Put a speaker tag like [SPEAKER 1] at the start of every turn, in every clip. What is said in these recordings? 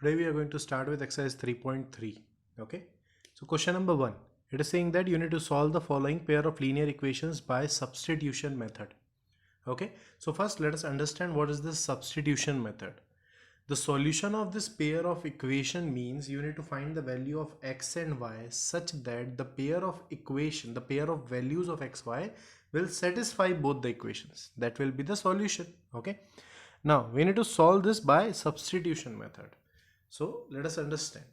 [SPEAKER 1] Today we are going to start with exercise 3.3. Okay, so question number 1, it is saying that you need to solve the following pair of linear equations by substitution method. Okay, so first let us understand what is the substitution method. The solution of this pair of equation means you need to find the value of x and y such that the pair of values of x, y will satisfy both the equations. That will be the solution. Okay, now we need to solve this by substitution method. So let us understand.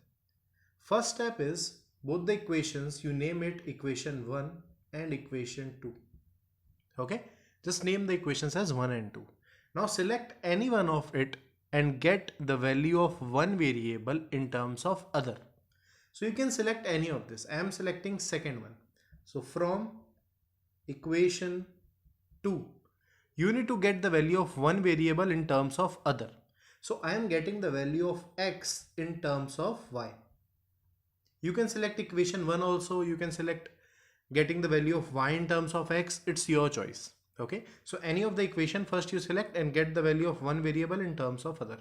[SPEAKER 1] First step is both the equations, you name it equation 1 and equation 2. Okay, just name the equations as 1 and 2. Now select any one of it and get the value of one variable in terms of other. So you can select any of this. I am selecting second one. So from equation 2, you need to get the value of one variable in terms of other. So I am getting the value of x in terms of y. You can select equation 1 also. You can select getting the value of y in terms of x. It's your choice. Okay, so any of the equation first you select and get the value of one variable in terms of other.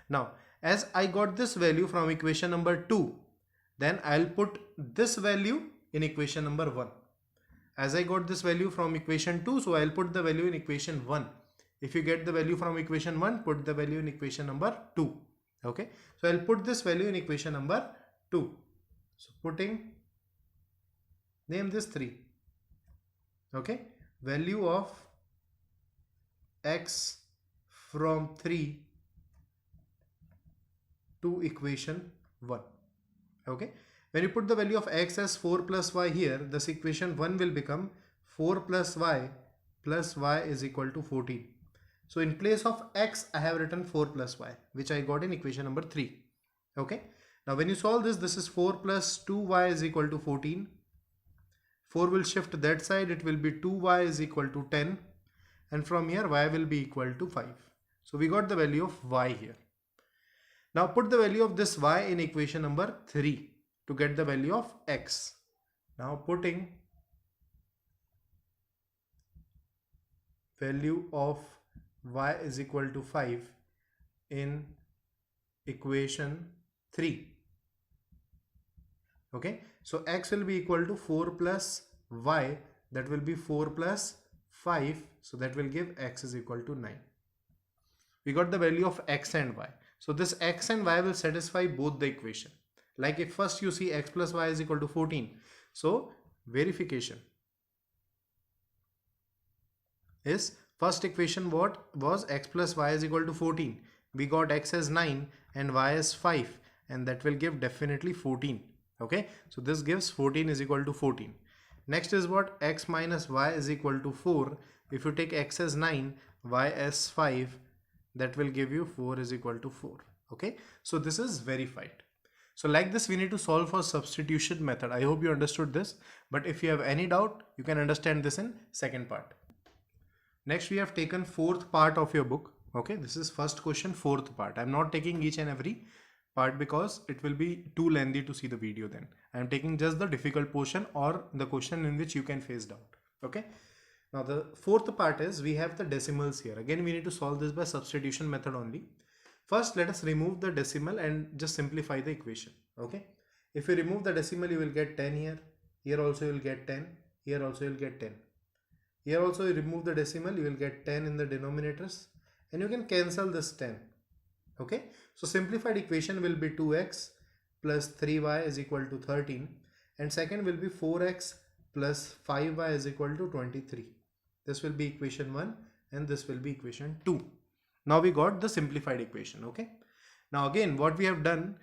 [SPEAKER 1] Now as I got this value from equation number 2, then I'll put this value in equation number 1. As I got this value from equation 2, so I'll put the value in equation 1. If you get the value from equation 1, put the value in equation number 2. Okay, so I'll put this value in equation number 2. So name this 3. Okay, value of x from 3 to equation 1. Okay, when you put the value of x as 4 plus y here, this equation 1 will become 4 plus y is equal to 14. So in place of x, I have written 4 plus y, which I got in equation number 3. Okay, now when you solve this, this is 4 plus 2y is equal to 14. 4 will shift that side, it will be 2y is equal to 10. And from here, y will be equal to 5. So we got the value of y here. Now put the value of this y in equation number 3 to get the value of x. Now putting value of y is equal to 5 in equation 3. Okay, so x will be equal to 4 plus y, that will be 4 plus 5, so that will give x is equal to 9. We got the value of x and y. So this x and y will satisfy both the equation. Like if first you see x plus y is equal to 14. So verification is first equation what was x plus y is equal to 14. We got x as 9 and y as 5, and that will give definitely 14. Okay, so this gives 14 is equal to 14. Next is what? X minus y is equal to 4. If you take x as 9, y as 5, that will give you 4 is equal to 4. Okay, so this is verified. So like this we need to solve for substitution method. I hope you understood this, but if you have any doubt, you can understand this in second part. Next we have taken fourth part of your book. Okay, this is first question, fourth part. I'm not taking each and every part because it will be too lengthy to see the video. Then I am taking just the difficult portion or the question in which you can face doubt. Okay, now the fourth part is we have the decimals here. Again we need to solve this by substitution method only. First let us remove the decimal and just simplify the equation. Okay, if you remove the decimal you will get 10 here. Here also you will get 10. Here also you will get 10. Here also you remove the decimal, you will get 10 in the denominators, and you can cancel this 10. Okay, so simplified equation will be 2x plus 3y is equal to 13, and second will be 4x plus 5y is equal to 23. This will be equation 1 and this will be equation 2. Now we got the simplified equation. Okay, now again what we have done,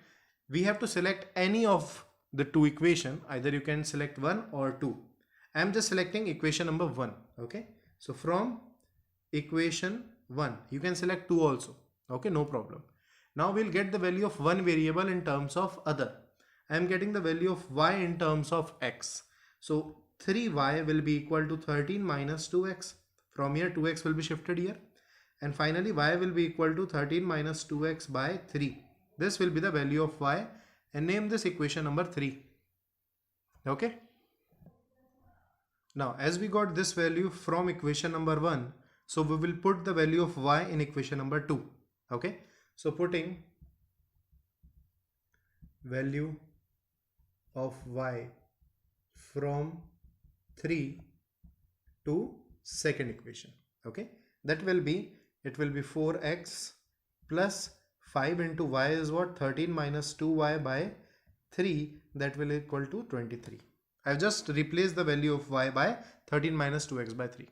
[SPEAKER 1] we have to select any of the two equation. Either you can select 1 or 2. I am just selecting equation number 1. Okay, so from equation 1 you can select 2 also. Okay, no problem. Now we'll get the value of one variable in terms of other. I am getting the value of y in terms of x. So 3y will be equal to 13 minus 2x. From here 2x will be shifted here. And finally y will be equal to 13 minus 2x by 3. This will be the value of y, and name this equation number 3. Okay. Now as we got this value from equation number 1, so we will put the value of y in equation number 2. Okay, so putting value of y from 3 to second equation. Okay, that will be, it will be 4x plus 5 into y is what, 13 minus 2y by 3, that will equal to 23. I've just replaced the value of y by 13 minus 2x by 3.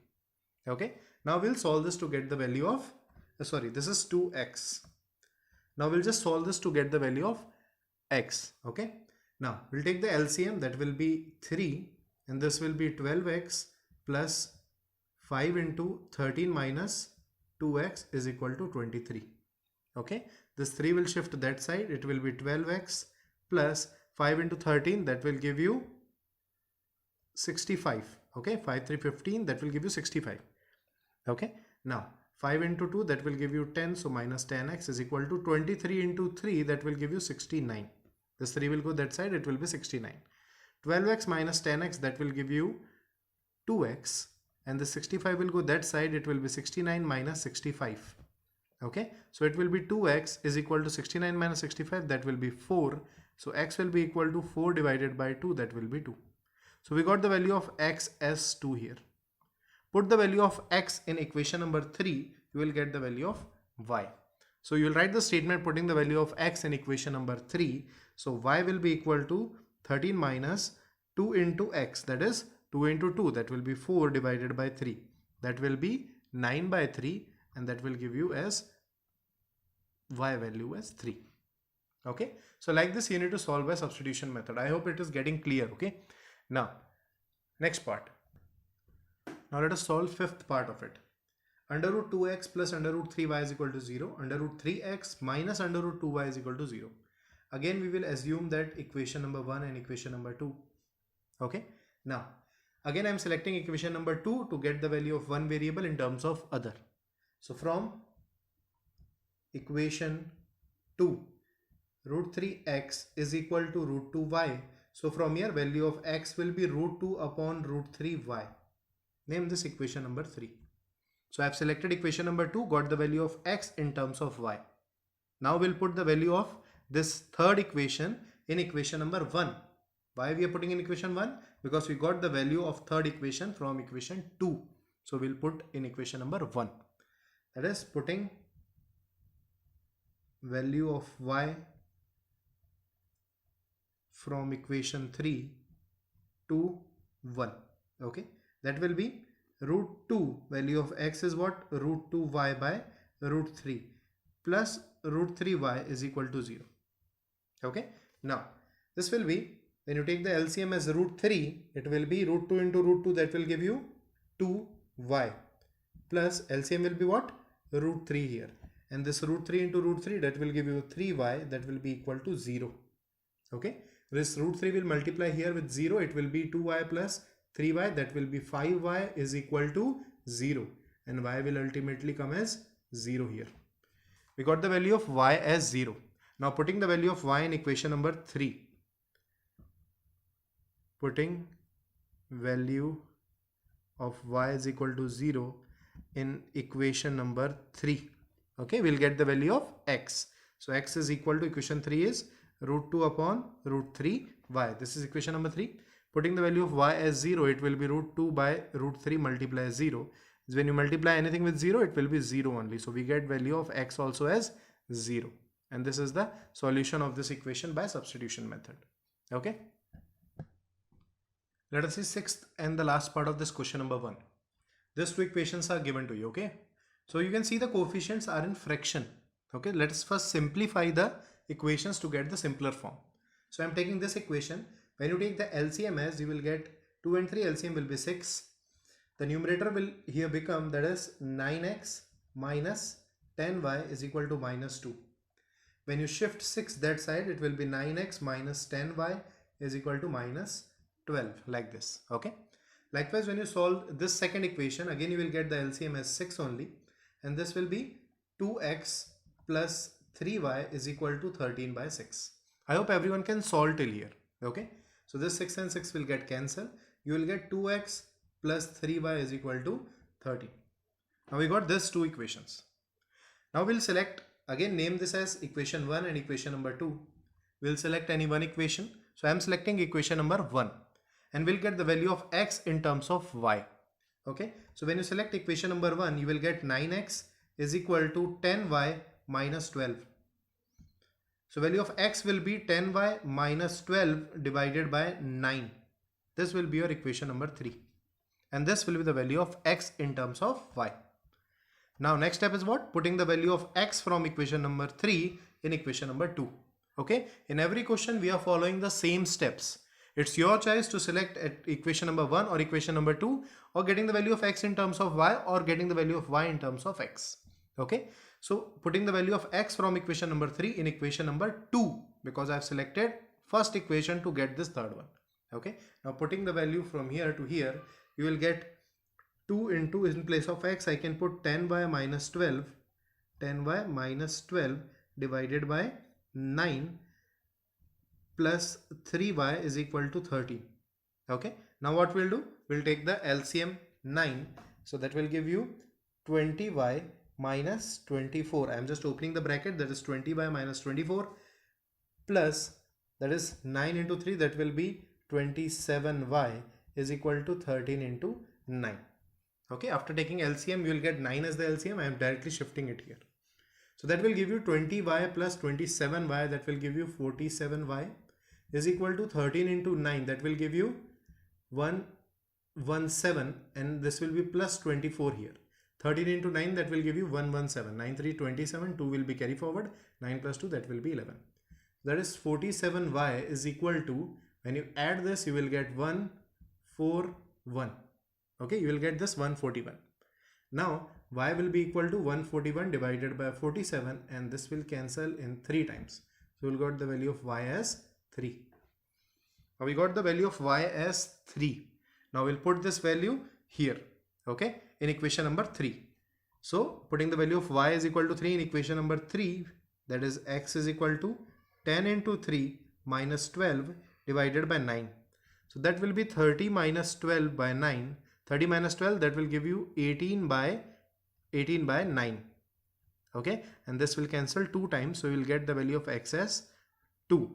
[SPEAKER 1] Okay, now we'll solve this to get the value of, sorry, this is 2x. Now we'll just solve this to get the value of x. Okay, now we'll take the LCM, that will be 3, and this will be 12x plus 5 into 13 minus 2x is equal to 23. Okay, this 3 will shift that side, it will be 12x plus 5 into 13, that will give you 65. Okay, 5 3 15, that will give you 65. Okay, now 5 into 2, that will give you 10, so minus 10x is equal to 23 into 3, that will give you 69. This 3 will go that side, it will be 69. 12x minus 10x, that will give you 2x, and the 65 will go that side, it will be 69 minus 65. Okay, so it will be 2x is equal to 69 minus 65, that will be 4. So x will be equal to 4 divided by 2, that will be 2. So we got the value of x as 2 here. Put the value of x in equation number 3, you will get the value of y. So you will write the statement putting the value of x in equation number 3. So y will be equal to 13 minus 2 into x, that is 2 into 2, that will be 4 divided by 3. That will be 9 by 3, and that will give you as y value as 3. Okay, so like this you need to solve by substitution method. I hope it is getting clear. Okay, now next part. Now let us solve fifth part of it. Under root 2x plus under root 3y is equal to 0. Under root 3x minus under root 2y is equal to 0. Again we will assume that equation number 1 and equation number 2. Okay, now again I am selecting equation number 2 to get the value of one variable in terms of other. So from equation 2, root 3x is equal to root 2y. So from here value of x will be root 2 upon root 3y. Name this equation number 3. So I have selected equation number 2, got the value of x in terms of y. Now we'll put the value of this third equation in equation number 1. Why we are putting in equation 1? Because we got the value of third equation from equation 2. So we'll put in equation number 1. That is putting value of y from equation 3 to 1. Okay, that will be root 2, value of x is what? Root 2y by root 3 plus root 3y is equal to 0. Okay, now this will be, when you take the LCM as root 3, it will be root 2 into root 2, that will give you 2y plus LCM will be what? Root 3 here, and this root 3 into root 3, that will give you 3y, that will be equal to 0. Okay, this root 3 will multiply here with 0, it will be 2y plus 3y, that will be 5y is equal to 0, and y will ultimately come as 0 here. We got the value of y as 0. Now putting the value of y in equation number 3. Putting value of y is equal to 0 in equation number 3. Okay, we'll get the value of x. So x is equal to, equation 3 is root 2 upon root 3 y. This is equation number 3. Putting the value of y as 0, it will be root 2 by root 3 multiply 0. So when you multiply anything with 0, it will be 0 only. So we get value of x also as 0. And this is the solution of this equation by substitution method. Okay. Let us see sixth and the last part of this question number 1. These two equations are given to you. Okay. So you can see the coefficients are in fraction. Okay. Let us first simplify the equations to get the simpler form. So I am taking this equation. When you take the LCM as, you will get 2 and 3, LCM will be 6. The numerator will here become, that is 9x minus 10y is equal to minus 2. When you shift 6 that side, it will be 9x minus 10y is equal to minus 12, like this. Okay. Likewise, when you solve this second equation, again you will get the LCM as 6 only, and this will be 2x plus 3y is equal to 13 by 6. I hope everyone can solve till here. Okay. So this 6 and 6 will get cancelled. You will get 2x plus 3y is equal to 13. Now we got these two equations. Now we'll select, again name this as equation 1 and equation number 2. we'll select any one equation. So I'm selecting equation number 1 and we'll get the value of x in terms of y. Okay, so when you select equation number 1, you will get 9x is equal to 10y minus 12. So value of x will be 10y minus 12 divided by 9. This will be your equation number 3. And this will be the value of x in terms of y. Now next step is what? Putting the value of x from equation number 3 in equation number 2. Okay, in every question we are following the same steps. It's your choice to select at equation number 1 or equation number 2, or getting the value of x in terms of y, or getting the value of y in terms of x. Okay, so putting the value of x from equation number 3 in equation number 2, because I've selected first equation to get this third one. Okay, now putting the value from here to here, you will get 2 into, in place of x I can put 10y minus 12, 10y minus 12 divided by 9 plus 3y is equal to 13. Okay, now what we'll do, we'll take the LCM 9, so that will give you 20y minus 24. I am just opening the bracket, that is 20y minus 24 plus, that is 9 into 3, that will be 27y is equal to 13 into 9. Okay, after taking LCM you will get 9 as the LCM. I am directly shifting it here. So that will give you 20y plus 27y, that will give you 47y is equal to 13 into 9, that will give you 117, and this will be plus 24 here. 13 into 9, that will give you 117. 9 3 27, 2 will be carry forward, 9 plus 2, that will be 11. That is 47y is equal to, when you add this you will get 141. Okay, you will get this 141. Now y will be equal to 141 divided by 47, and this will cancel in 3 times. So we'll got the value of y as 3. Now we got the value of y as 3. Now we'll put this value here, okay, in equation number 3. So putting the value of y is equal to 3 in equation number 3, that is x is equal to 10 into 3 minus 12 divided by 9. So that will be 30 minus 12 by 9. 30 minus 12, that will give you 18 by 9. Okay, and this will cancel 2 times, so we will get the value of x as 2,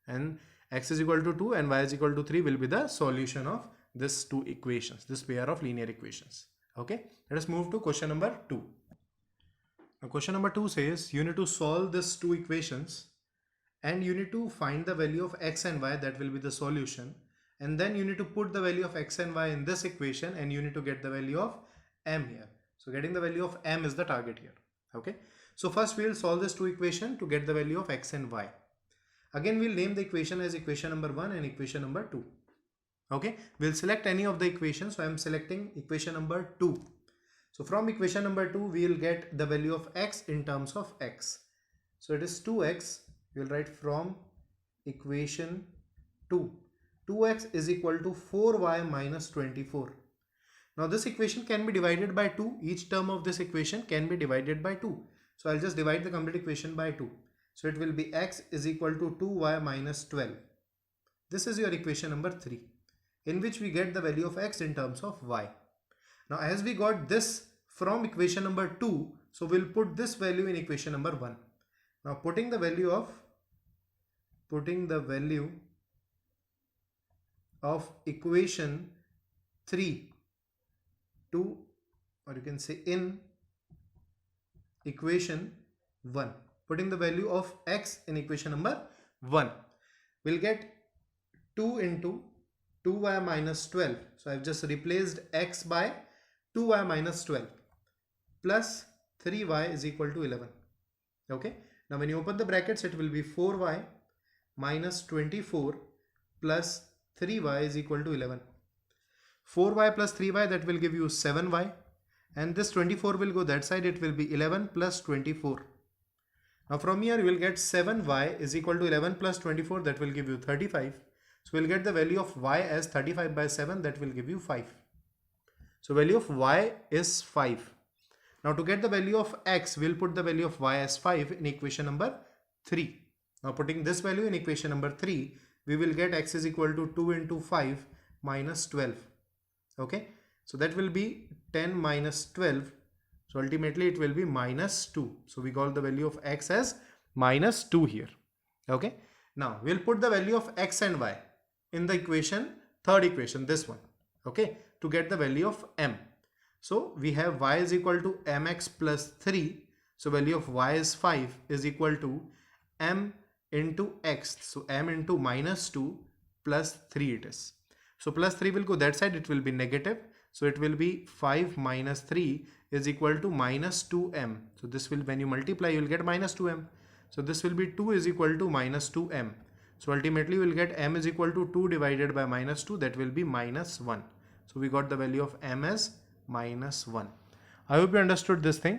[SPEAKER 1] and x is equal to 2 and y is equal to 3 will be the solution of this 2 equations, this pair of linear equations. Okay, let us move to question number 2. Now question number 2 says you need to solve these 2 equations and you need to find the value of x and y, that will be the solution, and then you need to put the value of x and y in this equation and you need to get the value of m here. So getting the value of m is the target here. Okay, so first we will solve this 2 equation to get the value of x and y. Again we'll name the equation as equation number 1 and equation number 2. Okay, we'll select any of the equations. So I am selecting equation number 2. So from equation number 2 we will get the value of x in terms of x. So it is 2x. We will write from equation 2. 2x is equal to 4y minus 24. Now this equation can be divided by 2. Each term of this equation can be divided by 2. So I'll just divide the complete equation by 2. So it will be x is equal to 2y minus 12. This is your equation number 3, in which we get the value of x in terms of y. Now as we got this from equation number 2, so we'll put this value in equation number 1. Now putting the value of equation 3 to, or you can say in equation 1, putting the value of x in equation number 1, we'll get 2 into 2y minus 12. So I've just replaced x by 2y minus 12 plus 3y is equal to 11. Okay, now when you open the brackets it will be 4y minus 24 plus 3y is equal to 11. 4y plus 3y, that will give you 7y, and this 24 will go that side, it will be 11 plus 24. Now from here you will get 7y is equal to 11 plus 24, that will give you 35. So we'll get the value of y as 35 by 7, that will give you 5. So value of y is 5. Now to get the value of x, we'll put the value of y as 5 in equation number 3. Now putting this value in equation number 3, we will get x is equal to 2 into 5 minus 12. Okay, so that will be 10 minus 12. So ultimately it will be minus 2. So we got the value of x as minus 2 here. Okay, Now we'll put the value of x and y in the equation, third equation, this one, okay, to get the value of m. So we have y is equal to mx plus 3. So value of y is 5 is equal to m into x. So m into minus 2 plus 3 it is. So plus 3 will go that side, it will be negative. So it will be 5 minus 3 is equal to minus 2m. So this will, when you multiply, you will get minus 2m. So this will be 2 is equal to minus 2m. So ultimately we will get m is equal to 2 divided by minus 2, that will be minus 1. So we got the value of m as minus 1. I hope you understood this thing.